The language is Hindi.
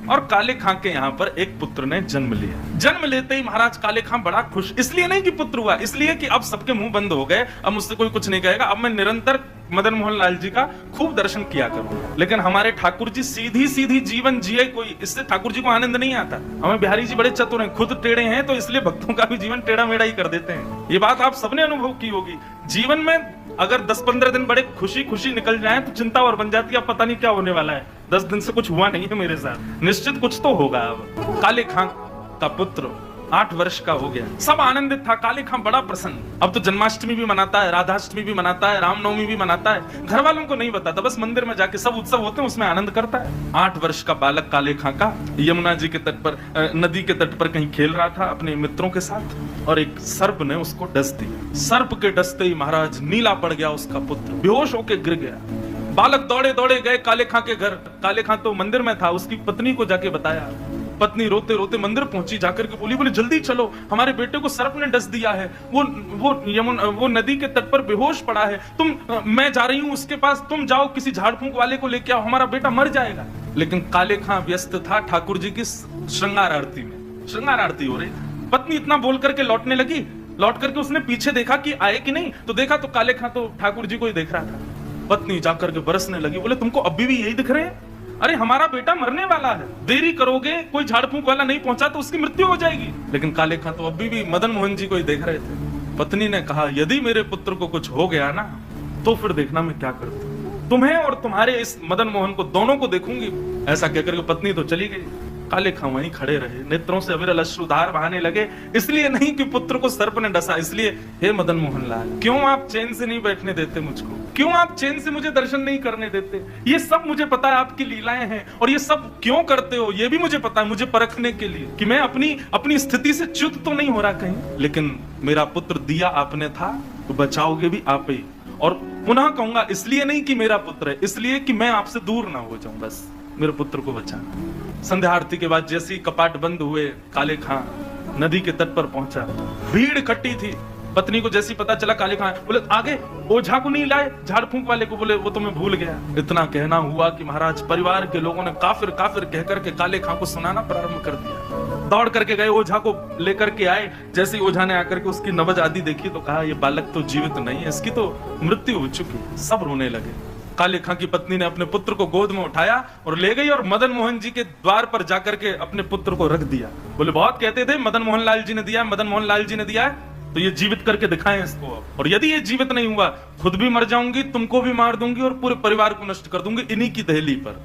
और काले खां के यहाँ पर एक पुत्र ने जन्म लिया। जन्म लेते ही महाराज काले खां बड़ा खुश, इसलिए नहीं कि पुत्र हुआ, इसलिए कि अब सबके मुंह बंद हो गए, अब मुझसे कोई कुछ नहीं कहेगा, अब मैं निरंतर मदन मोहन लाल जी का खूब दर्शन किया करूंगा। लेकिन हमारे ठाकुर जी सीधी सीधी जीवन जिए, कोई इससे ठाकुर जी को आनंद नहीं आता। हमें बिहारी जी बड़े चतुर हैं, खुद टेढ़े हैं तो इसलिए भक्तों का भी जीवन टेढ़ा मेढ़ा ही कर देते हैं। ये बात आप सबने अनुभव की होगी। जीवन में अगर 10-15 दिन बड़े खुशी खुशी निकल जाए तो चिंता और बन जाती है, अब पता नहीं क्या होने वाला है। 10 दिन से कुछ हुआ नहीं है मेरे साथ, निश्चित कुछ तो होगा। अब काले खां का पुत्र 8 वर्ष का हो गया, सब आनंदित था। काले खां बड़ा प्रसन्न, अब तो जन्माष्टमी भी मनाता है, राधाष्टमी भी मनाता है, रामनवमी भी मनाता है। घर वालों को नहीं बताता, बस मंदिर में जाके सब उत्सव होते हैं उसमें आनंद करता है। 8 वर्ष का बालक काले खां का यमुना जी के तट पर, नदी के तट पर कहीं खेल रहा था अपने मित्रों के साथ, और एक सर्प ने उसको डस दिया। सर्प के डसते ही महाराज नीला पड़ गया उसका पुत्र, बेहोश होकर गिर गया। बालक दौड़े दौड़े गए काले खां के घर। काले खां तो मंदिर में था, उसकी पत्नी को जाके बताया। पत्नी रोते रोते मंदिर पहुंची, जाकर के बोली जल्दी चलो, हमारे बेटे को सर्प ने डस दिया है, वो नदी के तट पर बेहोश पड़ा है, मैं जा रही हूं उसके पास, तुम जाओ किसी झाड़ फूंक वाले को लेके आओ, हमारा बेटा मर जाएगा। लेकिन काले खां व्यस्त था ठाकुर जी की श्रृंगार आरती में, श्रृंगार आरती हो रही। पत्नी इतना बोल करके लौटने लगी, लौट करके उसने पीछे देखा कि आए कि नहीं, तो देखा तो काले खां तो ठाकुर जी को ही देख रहा था। पत्नी जाकर के बरसने लगी, बोले तुमको अभी भी यही दिख रहे हैं? अरे हमारा बेटा मरने वाला है, देरी करोगे, कोई झाड़ फूंक वाला नहीं पहुंचा तो उसकी मृत्यु हो जाएगी। लेकिन काले खां तो अभी भी मदन मोहन जी को ही देख रहे थे। पत्नी ने कहा यदि मेरे पुत्र को कुछ हो गया ना तो फिर देखना मैं क्या करती हूं, तुम्हें और तुम्हारे इस मदन मोहन को दोनों को देखूंगी। ऐसा कहकर के पत्नी तो चली गई। काले खां वहीं खड़े रहे, नेत्रों से अविरल अश्रुधार बहाने लगे। इसलिए नहीं कि पुत्र को सर्प ने डसा, इसलिए हे मदन मोहन लाल, क्यों आप चैन से नहीं बैठने देते मुझको, क्यों आप चैन से मुझे दर्शन नहीं करने देते? ये सब मुझे पता है आपकी लीलाएं हैं, और ये सब क्यों करते हो ये भी मुझे पता है, मुझे परखने के लिए कि मैं अपनी स्थिति से च्युत तो नहीं हो रहा कहीं। लेकिन मेरा पुत्र दिया आपने था तो बचाओगे भी आप ही। और पुनः कहूंगा, इसलिए नहीं कि मेरा पुत्र है, इसलिए कि मैं आपसे दूर ना हो जाऊं, बस मेरे पुत्र को बचाना। संध्या आरती के बाद जैसे ही कपाट बंद हुए, काले खां नदी के तट पर पहुंचा। भीड़ इकट्ठी थी। पत्नी को जैसी पता चला, काले खां बोले आगे ओझा को नहीं लाए, झाड़ फूंक वाले को, बोले वो तो मैं भूल गया। इतना कहना हुआ कि महाराज परिवार के लोगों ने काफिर काफिर कहकर के काले खां को सुनाना प्रारंभ कर दिया। दौड़ करके गए, ओझा को लेकर के आए। जैसे ही ओझा ने आकर के उसकी नबज आदि देखी तो कहा ये बालक तो जीवित नहीं है, इसकी तो मृत्यु हो चुकी है। सब रोने लगे। काले खां की पत्नी ने अपने पुत्र को गोद में उठाया और ले गई और मदन मोहन जी के द्वार पर जाकर के अपने पुत्र को रख दिया। बोले बहुत कहते थे मदन मोहन लाल जी ने दिया, मदन मोहन लाल जी ने दिया है, तो ये जीवित करके दिखाएं इसको अब। और यदि ये जीवित नहीं हुआ, खुद भी मर जाऊंगी, तुमको भी मार दूंगी और पूरे परिवार को नष्ट कर दूंगी इन्हीं की दहली पर।